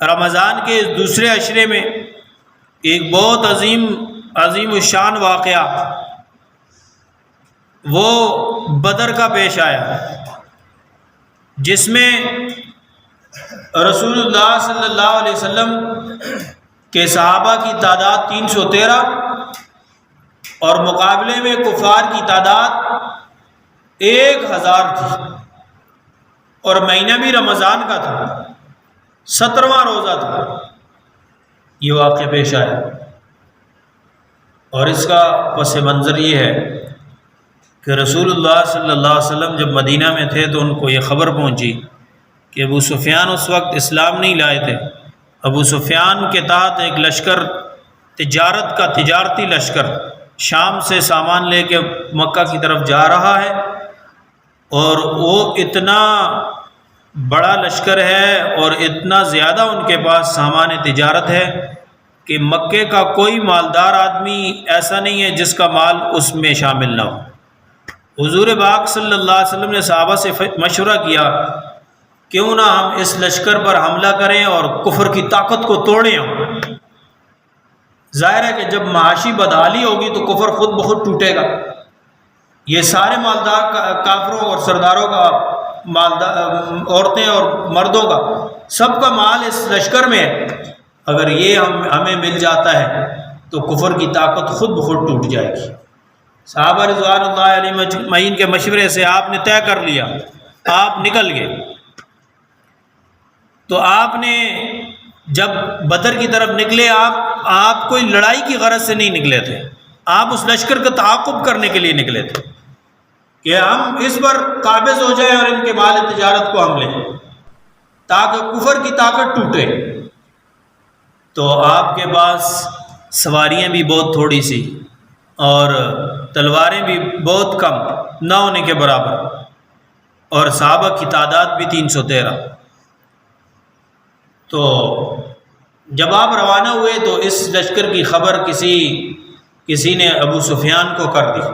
رمضان کے اس دوسرے عشرے میں ایک بہت عظیم الشان واقعہ وہ بدر کا پیش آیا، جس میں رسول اللہ صلی اللہ علیہ وسلم کے صحابہ کی تعداد 313 اور مقابلے میں کفار کی تعداد 1000 تھی، اور مہینہ بھی رمضان کا تھا، 17واں روزہ تھا۔ یہ واقعہ پیش آیا، اور اس کا پس منظر یہ ہے کہ رسول اللہ صلی اللہ علیہ وسلم جب مدینہ میں تھے تو ان کو یہ خبر پہنچی کہ ابو سفیان اس وقت اسلام نہیں لائے تھے۔ ابو سفیان کے تحت ایک لشکر تجارتی لشکر شام سے سامان لے کے مکہ کی طرف جا رہا ہے، اور وہ اتنا بڑا لشکر ہے اور اتنا زیادہ ان کے پاس سامان تجارت ہے کہ مکے کا کوئی مالدار آدمی ایسا نہیں ہے جس کا مال اس میں شامل نہ ہو۔ حضور پاک صلی اللہ علیہ وسلم نے صحابہ سے مشورہ کیا، کیوں نہ ہم اس لشکر پر حملہ کریں اور کفر کی طاقت کو توڑیں ہم۔ ظاہر ہے کہ جب معاشی بدحالی ہوگی تو کفر خود بخود ٹوٹے گا۔ یہ سارے مالدار کافروں اور سرداروں کا عورتیں اور مردوں کا سب کا مال اس لشکر میں ہے، اگر یہ ہمیں مل جاتا ہے تو کفر کی طاقت خود بخود ٹوٹ جائے گی۔ صحابہ رضوان اللہ علیہ مجمعین کے مشورے سے آپ نے طے کر لیا، آپ نکل گئے۔ تو آپ نے جب بدر کی طرف نکلے، آپ کوئی لڑائی کی غرض سے نہیں نکلے تھے، آپ اس لشکر کا تعاقب کرنے کے لیے نکلے تھے کہ ہم اس پر قابض ہو جائیں اور ان کے مال تجارت کو ہم لیں تاکہ کفر کی طاقت ٹوٹے۔ تو آپ کے پاس سواریاں بھی بہت تھوڑی سی اور تلواریں بھی بہت کم، نہ ہونے کے برابر، اور صحابہ کی تعداد بھی 313۔ تو جب آپ روانہ ہوئے تو اس لشکر کی خبر کسی نے ابو سفیان کو کر دی۔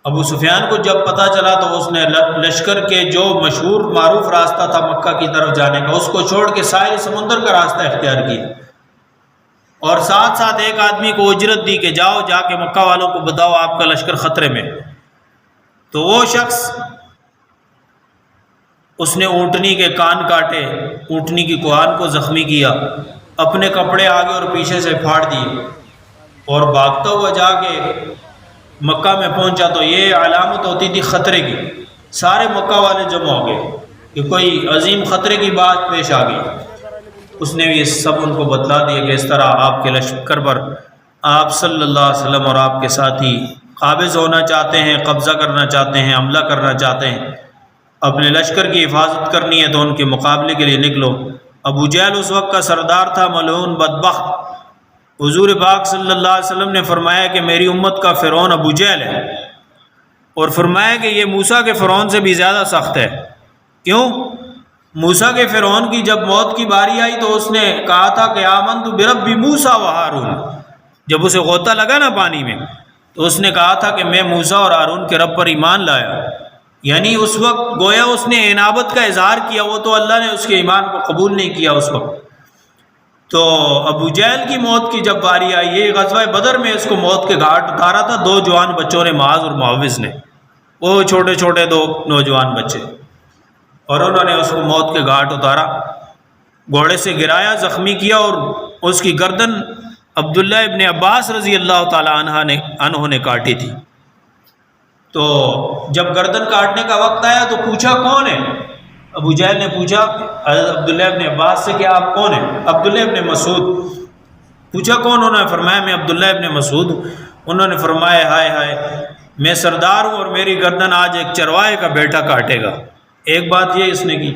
ابو سفیان کو جب پتہ چلا تو اس نے لشکر کے جو مشہور معروف راستہ تھا مکہ کی طرف جانے کا، اس کو چھوڑ کے ساحل سمندر کا راستہ اختیار کیا، اور ساتھ ساتھ ایک آدمی کو اجرت دی کہ جا کے مکہ والوں کو بتاؤ آپ کا لشکر خطرے میں۔ تو وہ شخص، اس نے اونٹنی کے کان کاٹے، اونٹنی کی کوہان کو زخمی کیا، اپنے کپڑے آگے اور پیچھے سے پھاڑ دیے، اور بھاگتا ہوا جا کے مکہ میں پہنچا۔ تو یہ علامت ہوتی تھی خطرے کی، سارے مکہ والے جمع ہو گئے کہ کوئی عظیم خطرے کی بات پیش آ گئی۔ اس نے بھی سب ان کو بتلا دیا کہ اس طرح آپ کے لشکر پر آپ صلی اللہ علیہ وسلم اور آپ کے ساتھی قابض ہونا چاہتے ہیں، قبضہ کرنا چاہتے ہیں، حملہ کرنا چاہتے ہیں، اپنے لشکر کی حفاظت کرنی ہے تو ان کے مقابلے کے لیے نکلو۔ ابو جہل اس وقت کا سردار تھا، ملعون بدبخت۔ حضور پاک صلی اللہ علیہ وسلم نے فرمایا کہ میری امت کا فرعون ابو جہل ہے، اور فرمایا کہ یہ موسیٰ کے فرعون سے بھی زیادہ سخت ہے۔ کیوں؟ موسیٰ کے فرعون کی جب موت کی باری آئی تو اس نے کہا تھا کہ آمنت برب موسیٰ و ہارون۔ جب اسے غوطہ لگا نا پانی میں تو اس نے کہا تھا کہ میں موسیٰ اور ہارون کے رب پر ایمان لایا، یعنی اس وقت گویا اس نے انابت کا اظہار کیا، وہ تو اللہ نے اس کے ایمان کو قبول نہیں کیا اس وقت۔ تو ابو جہل کی موت کی جب باری آئی، یہ غزوہ بدر میں اس کو موت کے گھاٹ اتارا تھا 2 جوان بچوں نے، معاذ اور معوذ نے، وہ چھوٹے چھوٹے 2 نوجوان بچے، اور انہوں نے اس کو موت کے گھاٹ اتارا، گھوڑے سے گرایا، زخمی کیا، اور اس کی گردن عبداللہ ابن عباس رضی اللہ تعالیٰ عنہ نے کاٹی تھی۔ تو جب گردن کاٹنے کا وقت آیا تو پوچھا کون ہے؟ ابو جہل نے پوچھا حضرت عبداللہ ابن عباس سے کہ آپ کون ہیں؟ عبداللہ ابن مسعود۔ پوچھا کون؟ انہوں نے فرمایا میں عبداللہ ابن مسعود ہوں۔ انہوں نے فرمایا ہائے ہائے، میں سردار ہوں اور میری گردن آج ایک چرواہے کا بیٹا کاٹے گا۔ ایک بات یہ اس نے کی،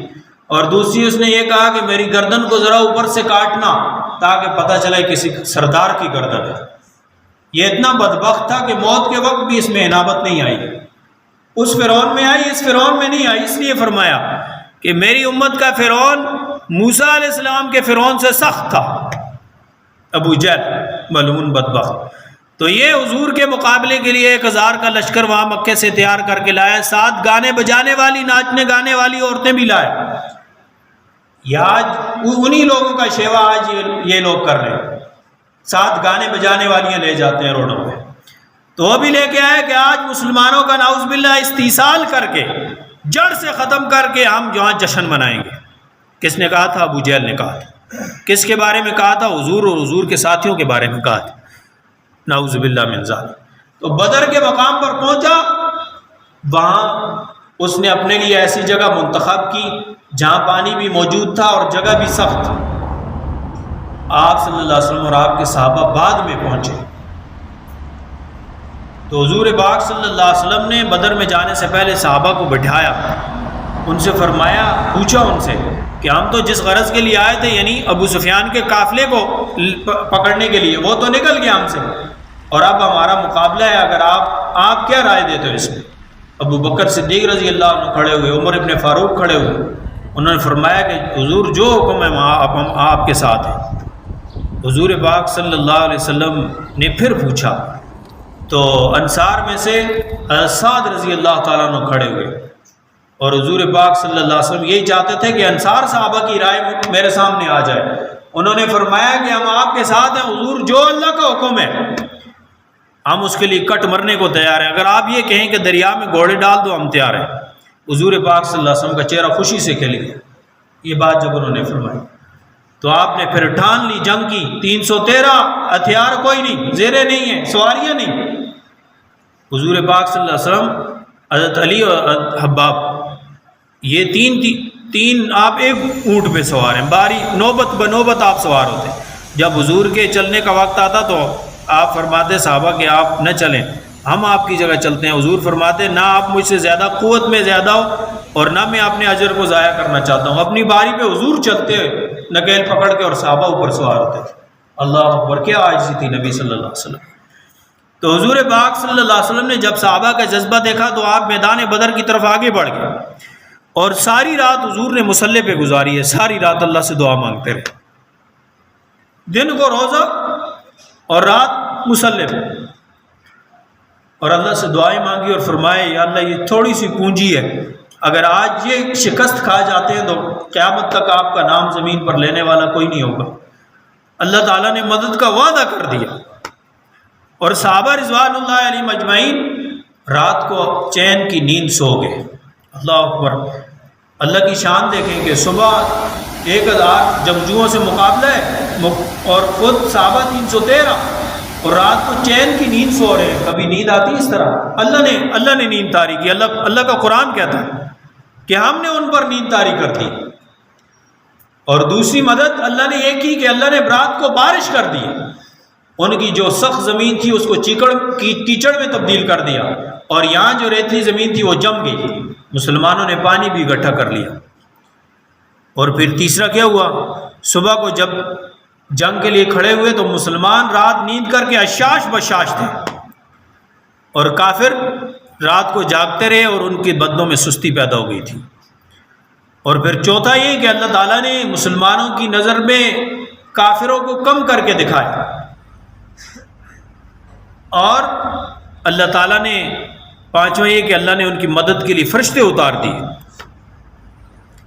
اور دوسری اس نے یہ کہا کہ میری گردن کو ذرا اوپر سے کاٹنا تاکہ پتہ چلے کسی سردار کی گردن ہے۔ یہ اتنا بدبخت تھا کہ موت کے وقت بھی اس میں انابت نہیں آئی، اس فرعون میں آئی، اس فرعون میں نہیں آئی۔ اس لیے فرمایا کہ میری امت کا فرعون موسیٰ علیہ السلام کے فرعون سے سخت تھا، ابو جہل ملعون بدبخت۔ تو یہ حضور کے مقابلے کے لیے 1000 کا لشکر وہاں مکے سے تیار کر کے لایا، ساتھ گانے بجانے والی، ناچنے گانے والی عورتیں بھی لائے۔ یہ آج انہی لوگوں کا شیوا آج یہ لوگ کر رہے ہیں، ساتھ گانے بجانے والیاں لے جاتے ہیں روڈوں پہ۔ تو وہ بھی لے کے آئے کہ آج مسلمانوں کا نعوذ باللہ استیصال کر کے، جڑ سے ختم کر کے ہم جو جشن منائیں گے۔ کس نے کہا تھا؟ ابو جہل نے کہا تھا۔ کس کے بارے میں کہا تھا؟ حضور اور حضور کے ساتھیوں کے بارے میں کہا تھا، نعوذ باللہ من ذالک۔ تو بدر کے مقام پر پہنچا، وہاں اس نے اپنے لیے ایسی جگہ منتخب کی جہاں پانی بھی موجود تھا اور جگہ بھی سخت۔ آپ صلی اللہ علیہ وسلم اور آپ کے صحابہ بعد میں پہنچے، تو حضور پاک صلی اللہ علیہ وسلم نے بدر میں جانے سے پہلے صحابہ کو بٹھایا، ان سے فرمایا، پوچھا ان سے کہ ہم تو جس غرض کے لیے آئے تھے، یعنی ابو سفیان کے قافلے کو پکڑنے کے لیے، وہ تو نکل گیا ہم سے، اور اب ہمارا مقابلہ ہے، اگر آپ کیا رائے دیتے ہو اس میں؟ ابو بکر صدیق رضی اللہ عنہ کھڑے ہوئے، عمر ابن فاروق کھڑے ہوئے، انہوں نے فرمایا کہ حضور جو حکم ہے ہم آپ کے ساتھ ہیں۔ حضور پاک صلی اللہ علیہ وسلم نے پھر پوچھا، تو انصار میں سے سعد رضی اللہ تعالیٰ عنہ کھڑے ہوئے، اور حضور پاک صلی اللہ علیہ وسلم یہی چاہتے تھے کہ انصار صحابہ کی رائے میرے سامنے آ جائے۔ انہوں نے فرمایا کہ ہم آپ کے ساتھ ہیں حضور، جو اللہ کا حکم ہے ہم اس کے لیے کٹ مرنے کو تیار ہیں، اگر آپ یہ کہیں کہ دریا میں گھوڑے ڈال دو ہم تیار ہیں۔ حضور پاک صلی اللہ علیہ وسلم کا چہرہ خوشی سے کھل گیا یہ بات جب انہوں نے فرمائی، تو آپ نے پھر ٹھان لی جنگ کی۔ 313 ہتھیار کوئی نہیں، زیریں نہیں ہیں، سواریاں نہیں۔ حضور پاک صلی اللہ علیہ وسلم، حضرت علی اور حباب، یہ تین آپ ایک اونٹ پہ سوار ہیں، باری نوبت بنوبت آپ سوار ہوتے۔ جب حضور کے چلنے کا وقت آتا تو آپ فرماتے صحابہ کہ آپ نہ چلیں، ہم آپ کی جگہ چلتے ہیں۔ حضور فرماتے نہ آپ مجھ سے زیادہ قوت میں زیادہ ہو اور نہ میں اپنے اجر کو ضائع کرنا چاہتا ہوں۔ اپنی باری پہ حضور چلتے نکیل پکڑ کے اور صحابہ اوپر سوار ہوتے تھے۔ اللہ اکبر، کیا عاجزی تھی نبی صلی اللہ علیہ وسلم۔ تو حضور پاک صلی اللہ علیہ وسلم نے جب صحابہ کا جذبہ دیکھا تو آپ میدان بدر کی طرف آگے بڑھ گئے، اور ساری رات حضور نے مصلی پہ گزاری ہے، ساری رات اللہ سے دعا مانگتے رہے، دن کو روزہ اور رات مصلی پہ، اور اللہ سے دعائیں مانگی اور فرمائے یا اللہ یہ تھوڑی سی پونجی ہے، اگر آج یہ شکست کھا جاتے ہیں تو قیامت تک آپ کا نام زمین پر لینے والا کوئی نہیں ہوگا۔ اللہ تعالیٰ نے مدد کا وعدہ کر دیا، اور صحابہ رضوان اللہ علیہم اجمعین رات کو چین کی نیند سو گئے۔ اللہ اکبر، اللہ کی شان دیکھیں کہ صبح 1000 جنگجوؤں سے مقابلہ ہے، اور خود صحابہ 313، اور رات کو چین کی نیند سو رہے ہیں۔ کبھی نیند آتی اس طرح؟ اللہ نے نیند طاری کی۔ اللہ کا قرآن کہتا ہے کہ ہم نے ان پر نیند طاری کر دی۔ اور دوسری مدد اللہ نے یہ کی کہ اللہ نے رات کو بارش کر دی، ان کی جو سخت زمین تھی اس کو کیچڑ میں تبدیل کر دیا، اور یہاں جو ریتلی زمین تھی وہ جم گئی، مسلمانوں نے پانی بھی اکٹھا کر لیا۔ اور پھر تیسرا کیا ہوا؟ صبح کو جب جنگ کے لیے کھڑے ہوئے تو مسلمان رات نیند کر کے اشاش بشاش تھے، اور کافر رات کو جاگتے رہے اور ان کی بدنوں میں سستی پیدا ہو گئی تھی۔ اور پھر چوتھا یہ کہ اللہ تعالیٰ نے مسلمانوں کی نظر میں کافروں کو کم کر کے دکھایا، اور اللہ تعالیٰ نے پانچواں یہ کہ اللہ نے ان کی مدد کے لیے فرشتے اتار دیے۔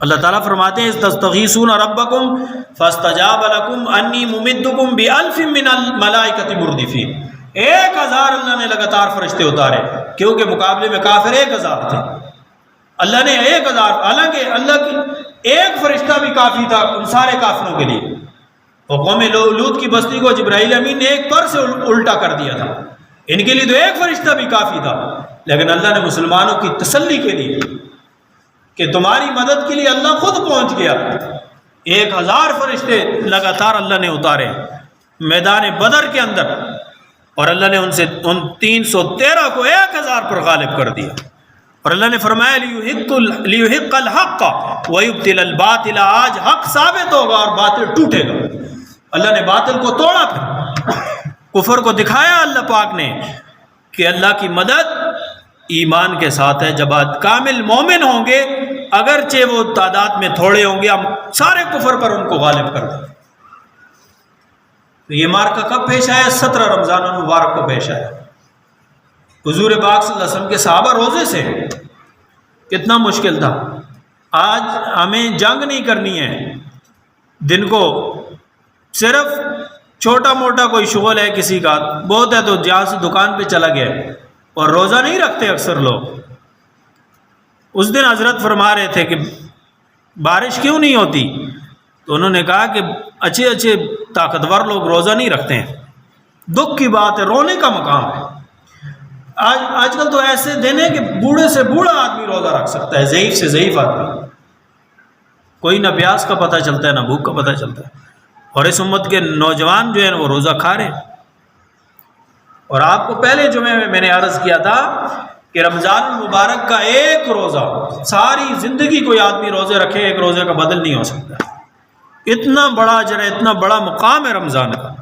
اللہ تعالیٰ فرماتے ہیں تستغیثون ربکم فاستجاب لکم انی ممدکم بألف من الملائکۃ مردفین۔ 1000 اللہ نے لگاتار فرشتے اتارے، کیونکہ مقابلے میں کافر 1000 تھے۔ اللہ نے 1000، حالانکہ اللہ کی ایک فرشتہ بھی کافی تھا ان سارے کافروں کے لیے۔ اور قوم لوط کی بستی کو جبرائیل امین نے ایک پر سے الٹا کر دیا تھا، ان کے لیے تو ایک فرشتہ بھی کافی تھا، لیکن اللہ نے مسلمانوں کی تسلی کے لیے کہ تمہاری مدد کے لیے اللہ خود پہنچ گیا، 1000 فرشتے لگاتار اللہ نے اتارے میدان بدر کے اندر، اور اللہ نے ان 313 کو 1000 پر غالب کر دیا۔ اور اللہ نے فرمایا لیحق الحق ویبطل الباطل، آج حق ثابت ہوگا اور باطل ٹوٹے گا۔ اللہ نے باطل کو توڑا، پھر کفر کو دکھایا اللہ پاک نے کہ اللہ کی مدد ایمان کے ساتھ ہے۔ جب کامل مومن ہوں گے، اگرچہ وہ تعداد میں تھوڑے ہوں گے، ہم سارے کفر پر ان کو غالب کر دیں۔ تو یہ مارکا کب پیش آیا؟ 17 رمضان المبارک کو پیش آیا۔ حضور پاک صلی اللہ علیہ وسلم کے صحابہ روزے سے، کتنا مشکل تھا۔ آج ہمیں جنگ نہیں کرنی ہے، دن کو صرف چھوٹا موٹا کوئی شغل ہے کسی کا، بہت ہے تو جہاں سے دکان پہ چلا گیا، اور روزہ نہیں رکھتے اکثر لوگ۔ اس دن حضرت فرما رہے تھے کہ بارش کیوں نہیں ہوتی، تو انہوں نے کہا کہ اچھے اچھے طاقتور لوگ روزہ نہیں رکھتے ہیں۔ دکھ کی بات ہے، رونے کا مقام ہے۔ آج کل تو ایسے دن ہے کہ بوڑھے سے بوڑھا آدمی روزہ رکھ سکتا ہے، ضعیف سے ضعیف آدمی، کوئی نہ پیاس کا پتہ چلتا ہے نہ بھوک کا پتہ چلتا ہے، اور اس امت کے نوجوان جو ہیں وہ روزہ کھا رہے ہیں۔ اور آپ کو پہلے جمعے میں میں نے عرض کیا تھا کہ رمضان المبارک کا ایک روزہ، ساری زندگی کوئی آدمی روزے رکھے، ایک روزے کا بدل نہیں ہو سکتا۔ اتنا بڑا اجر ہے، اتنا بڑا مقام ہے رمضان کا،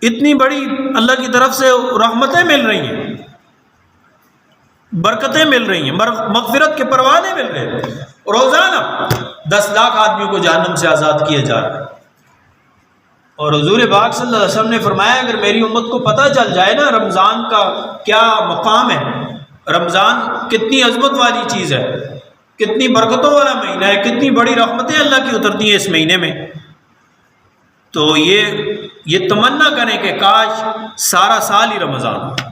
اتنی بڑی اللہ کی طرف سے رحمتیں مل رہی ہیں، برکتیں مل رہی ہیں، مغفرت کے پروانے مل رہے ہیں۔ روزانہ 10 لاکھ آدمیوں کو جہنم سے آزاد کیا جا رہا ہے۔ اور حضور پاک صلی اللہ علیہ وسلم نے فرمایا اگر میری امت کو پتہ چل جائے نا رمضان کا کیا مقام ہے، رمضان کتنی عظمت والی چیز ہے، کتنی برکتوں والا مہینہ ہے، کتنی بڑی رحمتیں اللہ کی اترتی ہیں اس مہینے میں، تو یہ تمنا کریں کہ کاش سارا سال ہی رمضان ہو۔